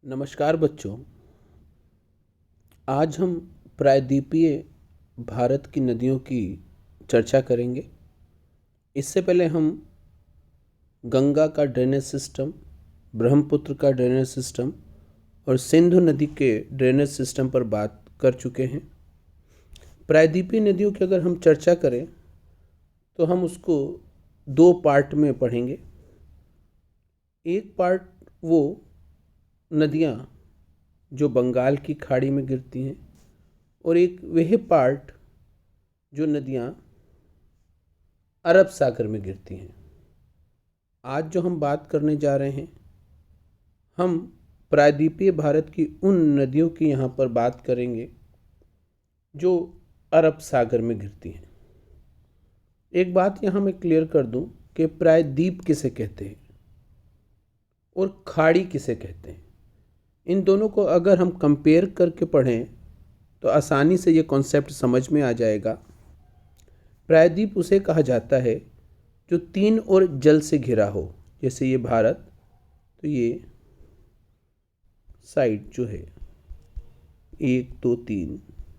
नमस्कार बच्चों। आज हम प्रायद्वीपीय भारत की नदियों की चर्चा करेंगे। इससे पहले हम गंगा का ड्रेनेज सिस्टम, ब्रह्मपुत्र का ड्रेनेज सिस्टम और सिंधु नदी के ड्रेनेज सिस्टम पर बात कर चुके हैं। प्रायद्वीपीय नदियों की अगर हम चर्चा करें तो हम उसको दो पार्ट में पढ़ेंगे। एक पार्ट वो नदियाँ जो बंगाल की खाड़ी में गिरती हैं और एक वह पार्ट जो नदियाँ अरब सागर में गिरती हैं। आज जो हम बात करने जा रहे हैं, हम प्रायद्वीपीय भारत की उन नदियों की यहाँ पर बात करेंगे जो अरब सागर में गिरती हैं। एक बात यहाँ मैं क्लियर कर दूँ कि प्रायद्वीप किसे कहते हैं और खाड़ी किसे कहते हैं। इन दोनों को अगर हम कंपेयर करके पढ़ें तो आसानी से ये कॉन्सेप्ट समझ में आ जाएगा। प्रायद्वीप उसे कहा जाता है जो तीन ओर जल से घिरा हो। जैसे ये भारत, तो ये साइड जो है 1 2 3,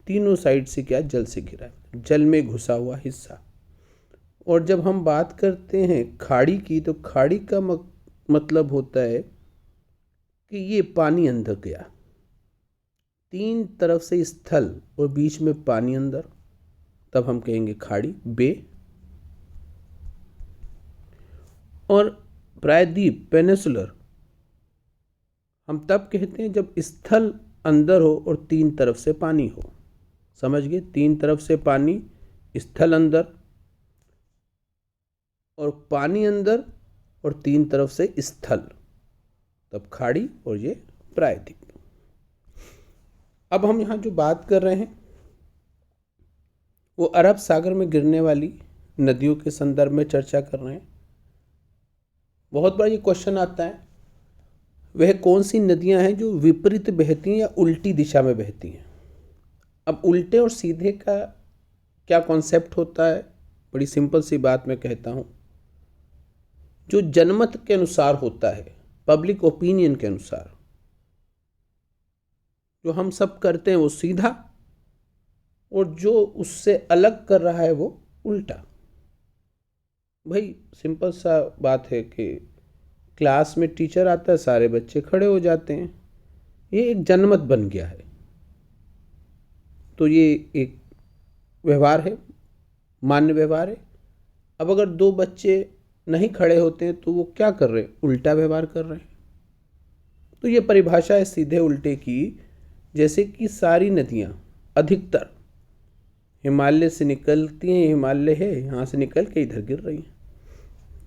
तीनों साइड से क्या जल से घिरा है, जल में घुसा हुआ हिस्सा। और जब हम बात करते हैं खाड़ी की, तो खाड़ी का मतलब होता है कि ये पानी अंदर गया, तीन तरफ से स्थल और बीच में पानी अंदर, तब हम कहेंगे खाड़ी, बे। और प्रायद्वीप, पेनिसुलर, हम तब कहते हैं जब स्थल अंदर हो और तीन तरफ से पानी हो। समझ गए? तीन तरफ से पानी, स्थल अंदर और पानी अंदर और तीन तरफ से स्थल, तब खाड़ी और ये प्रायद्वीप। अब हम यहाँ जो बात कर रहे हैं वो अरब सागर में गिरने वाली नदियों के संदर्भ में चर्चा कर रहे हैं। बहुत बार ये क्वेश्चन आता है, वह कौन सी नदियां हैं जो विपरीत बहती हैं या उल्टी दिशा में बहती हैं। अब उल्टे और सीधे का क्या कॉन्सेप्ट होता है? बड़ी सिंपल सी बात मैं कहता हूँ, जो जनमत के अनुसार होता है, पब्लिक ओपिनियन के अनुसार जो हम सब करते हैं वो सीधा, और जो उससे अलग कर रहा है वो उल्टा। भाई सिंपल सा बात है कि क्लास में टीचर आता है, सारे बच्चे खड़े हो जाते हैं, ये एक जनमत बन गया है। तो ये एक व्यवहार है, मान्य व्यवहार है। अब अगर दो बच्चे नहीं खड़े होते हैं तो वो क्या कर रहे हैं? उल्टा व्यवहार कर रहे हैं। तो ये परिभाषा है सीधे उल्टे की। जैसे कि सारी नदियाँ अधिकतर हिमालय से निकलती हैं, हिमालय है, यहाँ से निकल के इधर गिर रही हैं,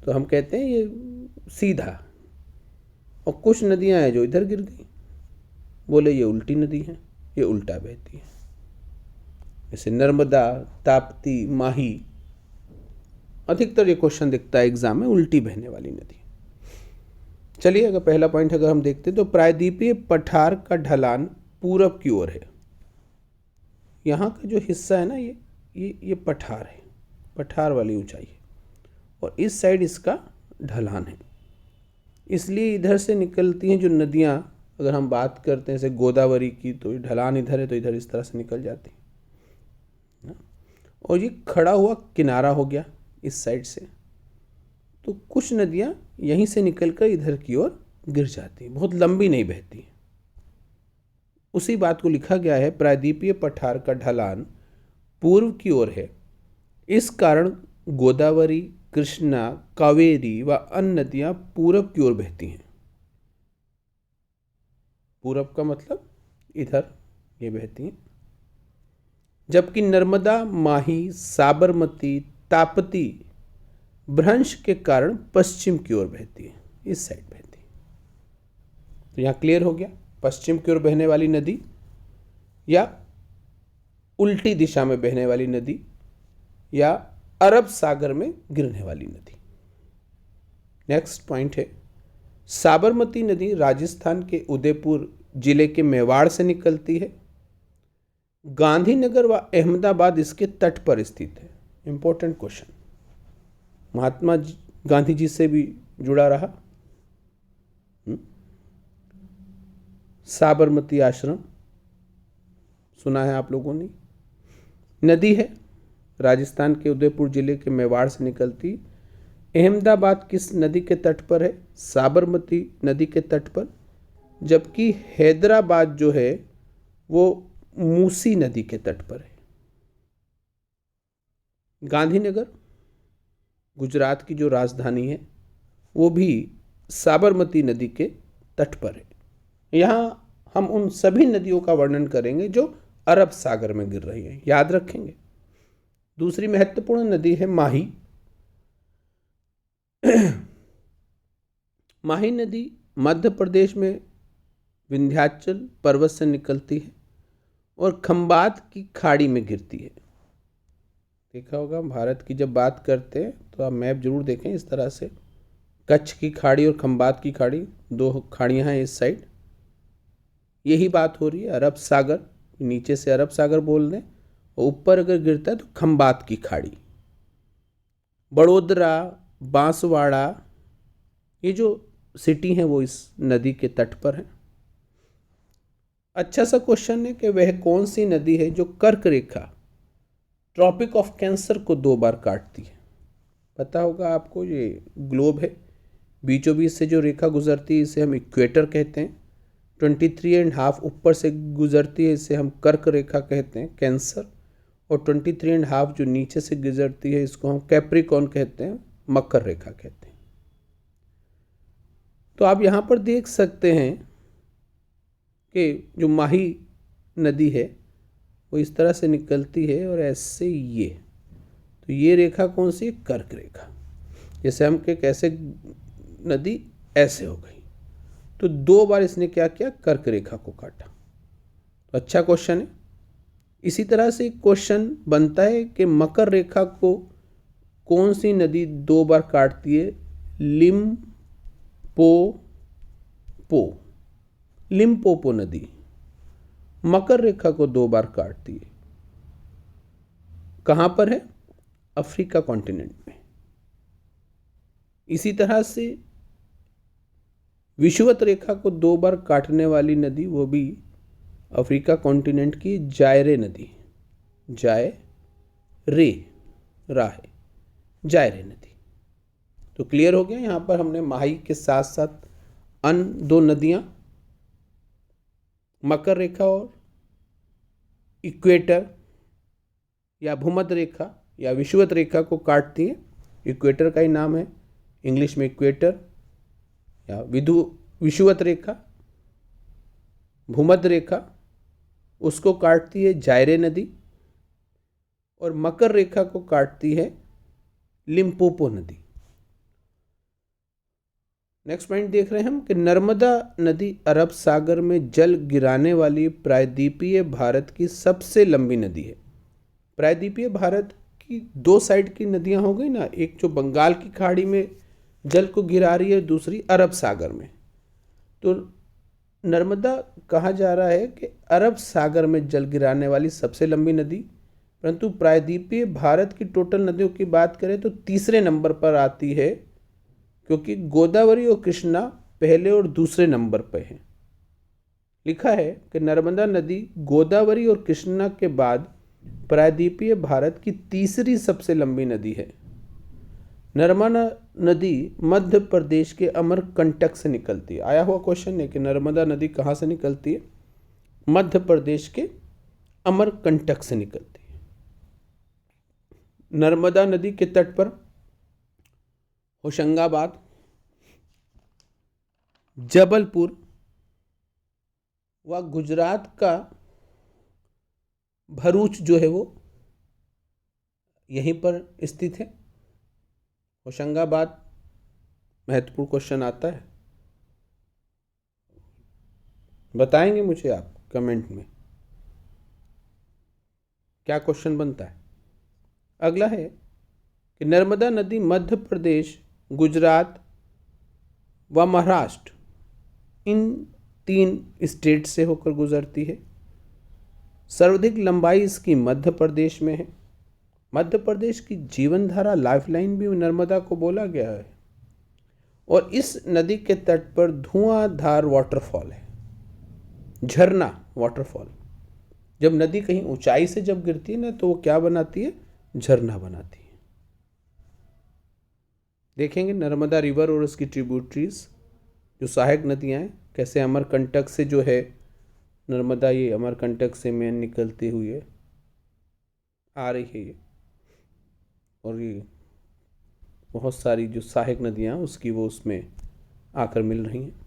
तो हम कहते हैं ये सीधा। और कुछ नदियाँ हैं जो इधर गिर गई, बोले ये उल्टी नदी है, ये उल्टा बहती है। जैसे नर्मदा, ताप्ती, माही, अधिकतर ये क्वेश्चन दिखता है एग्जाम में, उल्टी बहने वाली नदी। चलिए अगर पहला पॉइंट अगर हम देखते हैं तो प्रायद्वीपीय पठार का ढलान पूरब की ओर है। यहाँ का जो हिस्सा है ना, ये पठार है, पठार वाली ऊंचाई है, और इस साइड इसका ढलान है। इसलिए इधर से निकलती हैं जो नदियाँ, अगर हम बात करते हैं जैसे गोदावरी की, तो ढलान इधर है तो इधर इस तरह से निकल जाती है। और ये खड़ा हुआ किनारा हो गया इस साइड से, तो कुछ नदियाँ यहीं से निकलकर इधर की ओर गिर जाती हैं, बहुत लंबी नहीं बहती हैं। उसी बात को लिखा गया है, प्रायद्वीपीय पठार का ढलान पूर्व की ओर है, इस कारण गोदावरी, कृष्णा, कावेरी व अन्य नदियाँ पूरब की ओर बहती हैं। पूरब का मतलब इधर ये बहती हैं, जबकि नर्मदा, माही, साबरमती, ताप्ती भ्रंश के कारण पश्चिम की ओर बहती है, इस साइड बहती है। तो यहाँ क्लियर हो गया, पश्चिम की ओर बहने वाली नदी या उल्टी दिशा में बहने वाली नदी या अरब सागर में गिरने वाली नदी। नेक्स्ट पॉइंट है, साबरमती नदी राजस्थान के उदयपुर जिले के मेवाड़ से निकलती है। गांधीनगर व अहमदाबाद इसके तट पर स्थित है। इंपॉर्टेंट क्वेश्चन, महात्मा गांधी जी से भी जुड़ा रहा। साबरमती आश्रम सुना है आप लोगों ने। नदी है, राजस्थान के उदयपुर जिले के मेवाड़ से निकलती। अहमदाबाद किस नदी के तट पर है? साबरमती नदी के तट पर। जबकि हैदराबाद जो है वो मूसी नदी के तट पर है। गांधीनगर गुजरात की जो राजधानी है वो भी साबरमती नदी के तट पर है। यहाँ हम उन सभी नदियों का वर्णन करेंगे जो अरब सागर में गिर रही हैं, याद रखेंगे। दूसरी महत्वपूर्ण नदी है माही। माही नदी मध्य प्रदेश में विंध्याचल पर्वत से निकलती है और खंबात की खाड़ी में गिरती है। देखा होगा भारत की जब बात करते हैं तो आप मैप जरूर देखें इस तरह से, कच्छ की खाड़ी और खंबात की खाड़ी, दो खाड़ियां हैं इस साइड। यही बात हो रही है अरब सागर, नीचे से अरब सागर बोल दें और ऊपर अगर गिरता है तो खंबात की खाड़ी। बड़ोदरा, बांसवाड़ा, ये जो सिटी हैं वो इस नदी के तट पर हैं। अच्छा सा क्वेश्चन है कि वह कौन सी नदी है जो कर्क रेखा, ट्रॉपिक ऑफ कैंसर को 2 बार काटती है? पता होगा आपको, ये ग्लोब है, बीचों बीच से जो रेखा गुजरती है इसे हम इक्वेटर कहते हैं। 23.5 ऊपर से गुजरती है इसे हम कर्क रेखा कहते हैं, कैंसर। और 23.5 जो नीचे से गुजरती है इसको हम कैप्रिकॉर्न कहते हैं, मकर रेखा कहते हैं। तो आप यहाँ पर देख सकते हैं कि जो माही नदी है वो इस तरह से निकलती है और ऐसे ये, तो ये रेखा कौन सी है? कर्क रेखा। जैसे हम के कैसे नदी ऐसे हो गई, तो 2 बार इसने क्या किया? कर्क रेखा को काटा। तो अच्छा क्वेश्चन है। इसी तरह से क्वेश्चन बनता है कि मकर रेखा को कौन सी नदी 2 बार काटती है? लिम्पोपो नदी मकर रेखा को 2 बार काटती है। कहां पर है? अफ्रीका कॉन्टिनेंट में। इसी तरह से विषुवत रेखा को 2 बार काटने वाली नदी वो भी अफ्रीका कॉन्टिनेंट की जायरे नदी, जायरे नदी। तो क्लियर हो गया। यहां पर हमने माही के साथ साथ अन्य 2 नदियां मकर रेखा और इक्वेटर या भूमध्य रेखा या विषुवत रेखा को काटती हैं। इक्वेटर का ही नाम है इंग्लिश में इक्वेटर, या विषुवत रेखा। भूमध्य रेखा उसको काटती है जायरे नदी और मकर रेखा को काटती है लिम्पोपो नदी। नेक्स्ट पॉइंट देख रहे हैं हम कि नर्मदा नदी अरब सागर में जल गिराने वाली प्रायद्वीपीय भारत की सबसे लंबी नदी है। प्रायद्वीपीय भारत की 2 साइड की नदियां हो गई ना, एक जो बंगाल की खाड़ी में जल को गिरा रही है, दूसरी अरब सागर में। तो नर्मदा कहा जा रहा है कि अरब सागर में जल गिराने वाली सबसे लंबी नदी, परंतु प्रायद्वीपीय भारत की टोटल नदियों की बात करें तो तीसरे नंबर पर आती है, क्योंकि गोदावरी और कृष्णा पहले और दूसरे नंबर पर हैं। लिखा है कि नर्मदा नदी गोदावरी और कृष्णा के बाद प्रायद्वीपीय भारत की तीसरी सबसे लंबी नदी है। नर्मदा नदी मध्य प्रदेश के अमरकंटक से निकलती है। आया हुआ क्वेश्चन है कि नर्मदा नदी कहाँ से निकलती है? मध्य प्रदेश के अमरकंटक से निकलती है। नर्मदा नदी के तट पर होशंगाबाद, जबलपुर व गुजरात का भरूच जो है वो यहीं पर स्थित है। होशंगाबाद महत्वपूर्ण क्वेश्चन आता है, बताएंगे मुझे आप कमेंट में क्या क्वेश्चन बनता है। अगला है कि नर्मदा नदी मध्य प्रदेश, गुजरात व महाराष्ट्र इन 3 स्टेट से होकर गुजरती है। सर्वाधिक लंबाई इसकी मध्य प्रदेश में है। मध्य प्रदेश की जीवनधारा लाइफलाइन भी नर्मदा को बोला गया है। और इस नदी के तट पर धुआंधार वाटरफॉल है। झरना, वाटरफॉल। जब नदी कहीं ऊंचाई से जब गिरती है ना तो वो क्या बनाती है, झरना बनाती है। देखेंगे नर्मदा रिवर और उसकी ट्रिब्यूटरीज जो सहायक नदियां हैं, कैसे अमरकंटक से जो है नर्मदा, ये अमरकंटक से मेन निकलती हुई आ रही है ये, और ये बहुत सारी जो सहायक नदियां उसकी वो उसमें आकर मिल रही हैं।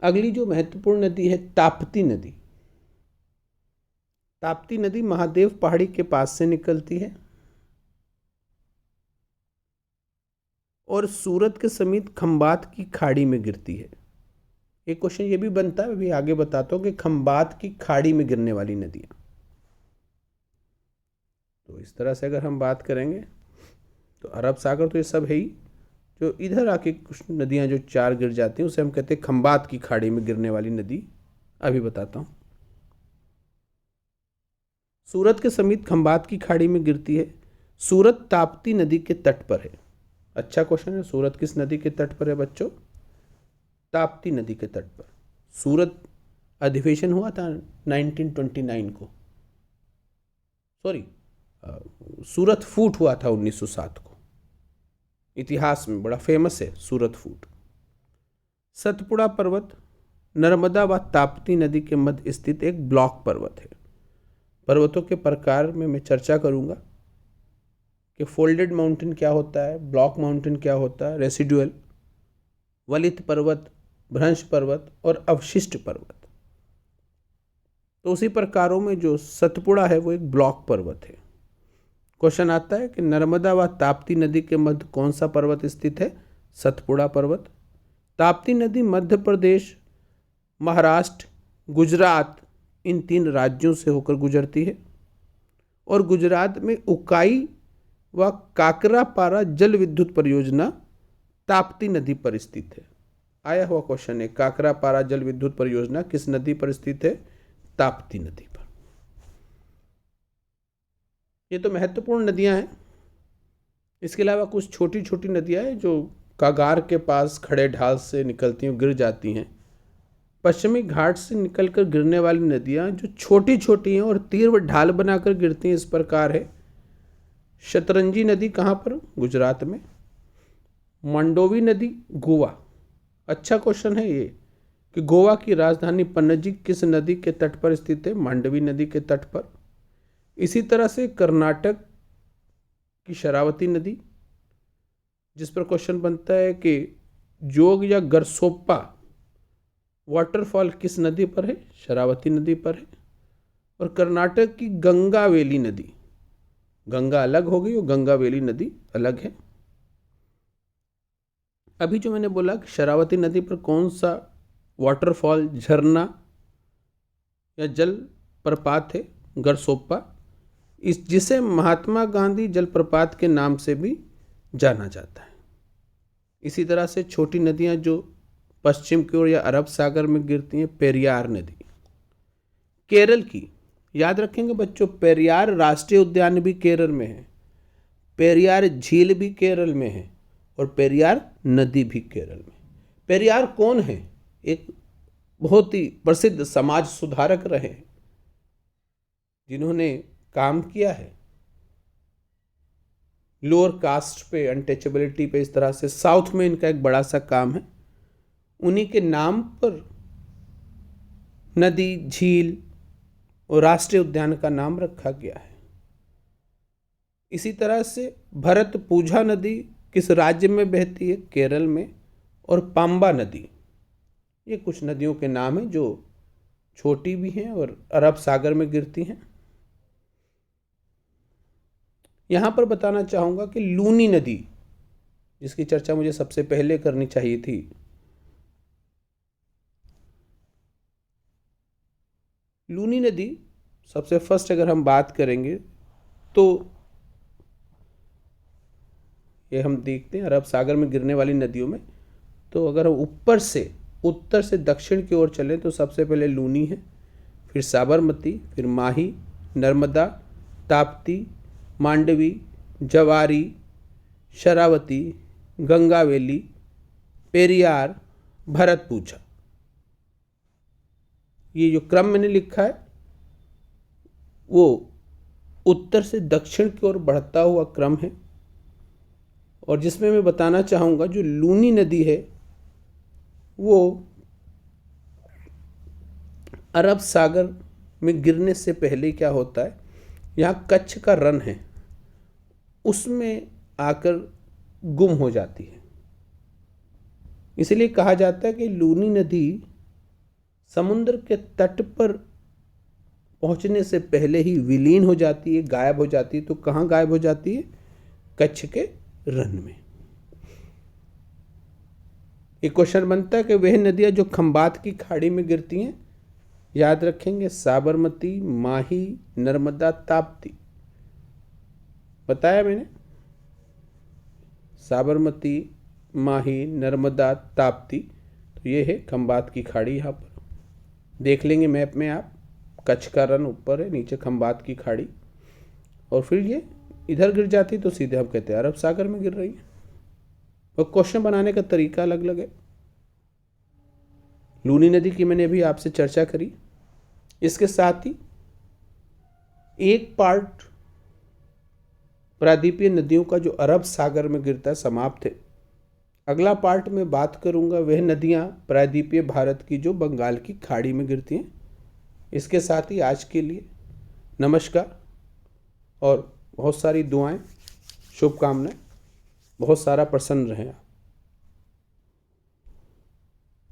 अगली जो महत्वपूर्ण नदी है ताप्ती नदी। ताप्ती नदी महादेव पहाड़ी के पास से निकलती है और सूरत के समीप खंबात की खाड़ी में गिरती है। एक क्वेश्चन ये भी बनता है, अभी आगे बताता हूँ, कि खंबात की खाड़ी में गिरने वाली नदियां। तो इस तरह से अगर हम बात करेंगे तो अरब सागर तो ये सब है ही, जो इधर आके कुछ नदियां जो चार गिर जाती हैं उसे हम कहते हैं खंबात की खाड़ी में गिरने वाली नदी। अभी बताता हूँ। सूरत के समीप खंबात की खाड़ी में गिरती है। सूरत ताप्ती नदी के तट पर है। अच्छा क्वेश्चन है। सूरत किस नदी के तट पर है बच्चों? ताप्ती नदी के तट पर। सूरत अधिवेशन हुआ था 1929 को, सॉरी, सूरत फूट हुआ था 1907 को। इतिहास में बड़ा फेमस है सूरत फूट। सतपुड़ा पर्वत नर्मदा व ताप्ती नदी के मध्य स्थित एक ब्लॉक पर्वत है। पर्वतों के प्रकार में मैं चर्चा करूंगा कि फोल्डेड माउंटेन क्या होता है, ब्लॉक माउंटेन क्या होता है, रेसिडुअल, वलित पर्वत, भ्रंश पर्वत और अवशिष्ट पर्वत। तो उसी प्रकारों में जो सतपुड़ा है वो एक ब्लॉक पर्वत है। क्वेश्चन आता है कि नर्मदा व ताप्ती नदी के मध्य कौन सा पर्वत स्थित है? सतपुड़ा पर्वत। ताप्ती नदी मध्य प्रदेश, महाराष्ट्र, गुजरात, इन 3 राज्यों से होकर गुजरती है और गुजरात में उकाई व काकरापारा जल विद्युत परियोजना ताप्ती नदी पर स्थित है। आया हुआ क्वेश्चन है, काकरापारा जल विद्युत परियोजना किस नदी पर स्थित है? ताप्ती नदी पर। ये तो महत्वपूर्ण नदियां हैं। इसके अलावा कुछ छोटी छोटी नदियां हैं जो कागार के पास खड़े ढाल से निकलती हैं, गिर जाती हैं। पश्चिमी घाट से निकलकर गिरने वाली नदियां जो छोटी छोटी हैं और तीव्र ढाल बनाकर गिरती हैं इस प्रकार है। शतरंजी नदी कहाँ पर? गुजरात में। मंडोवी नदी गोवा। अच्छा क्वेश्चन है ये कि गोवा की राजधानी पणजी किस नदी के तट पर स्थित है? मांडवी नदी के तट पर। इसी तरह से कर्नाटक की शरावती नदी, जिस पर क्वेश्चन बनता है कि जोग या गरसोप्पा वाटरफॉल किस नदी पर है? शरावती नदी पर है। और कर्नाटक की गंगावेली नदी, गंगा अलग हो गई और गंगावेली नदी अलग है। अभी जो मैंने बोला कि शरावती नदी पर कौन सा वाटरफॉल, झरना या जल प्रपात है? गरसोप्पा, इस जिसे महात्मा गांधी जलप्रपात के नाम से भी जाना जाता है। इसी तरह से छोटी नदियां जो पश्चिम की ओर या अरब सागर में गिरती हैं, पेरियार नदी। केरल की, याद रखेंगे बच्चों, पेरियार राष्ट्रीय उद्यान भी केरल में है, पेरियार झील भी केरल में है और पेरियार नदी भी केरल में। पेरियार कौन है? एक बहुत ही प्रसिद्ध समाज सुधारक रहे जिन्होंने काम किया है लोअर कास्ट पे, अनटचेबिलिटी पे, इस तरह से साउथ में इनका एक बड़ा सा काम है। उन्हीं के नाम पर नदी, झील और राष्ट्रीय उद्यान का नाम रखा गया है। इसी तरह से भरतपुझा नदी किस राज्य में बहती है? केरल में। और पाम्बा नदी, ये कुछ नदियों के नाम हैं जो छोटी भी हैं और अरब सागर में गिरती हैं। यहां पर बताना चाहूंगा कि लूनी नदी, जिसकी चर्चा मुझे सबसे पहले करनी चाहिए थी, लूनी नदी सबसे फर्स्ट अगर हम बात करेंगे तो ये हम देखते हैं अरब सागर में गिरने वाली नदियों में। तो अगर हम ऊपर से, उत्तर से दक्षिण की ओर चलें तो सबसे पहले लूनी है, फिर साबरमती, फिर माही, नर्मदा, ताप्ती, मांडवी, जवारी, शरावती, गंगावेली, पेरियार, भरतपुझा। ये जो क्रम मैंने लिखा है वो उत्तर से दक्षिण की ओर बढ़ता हुआ क्रम है, और जिसमें मैं बताना चाहूँगा जो लूनी नदी है वो अरब सागर में गिरने से पहले क्या होता है, यहाँ कच्छ का रण है उसमें आकर गुम हो जाती है। इसलिए कहा जाता है कि लूनी नदी समुद्र के तट पर पहुंचने से पहले ही विलीन हो जाती है, गायब हो जाती है। तो कहाँ गायब हो जाती है? कच्छ के रण में। एक क्वेश्चन बनता है कि वह नदियां जो खंबात की खाड़ी में गिरती हैं, याद रखेंगे साबरमती, माही, नर्मदा, ताप्ती। बताया मैंने, साबरमती, माही, नर्मदा, ताप्ती। तो ये है खंबात की खाड़ी। यहाँ पर देख लेंगे मैप में आप, कच्छ का रण ऊपर है, नीचे खंबात की खाड़ी, और फिर ये इधर गिर जाती तो सीधे हम कहते हैं अरब सागर में गिर रही है। और क्वेश्चन बनाने का तरीका अलग अलग है। लूनी नदी की मैंने अभी आपसे चर्चा करी। इसके साथ ही एक पार्ट प्रायद्वीपीय नदियों का जो अरब सागर में गिरता है समाप्त है। अगला पार्ट में बात करूंगा वह नदियां प्रायद्वीपीय भारत की जो बंगाल की खाड़ी में गिरती हैं। इसके साथ ही आज के लिए नमस्कार और बहुत सारी दुआएं, शुभकामनाएं। बहुत सारा प्रसन्न रहें आप।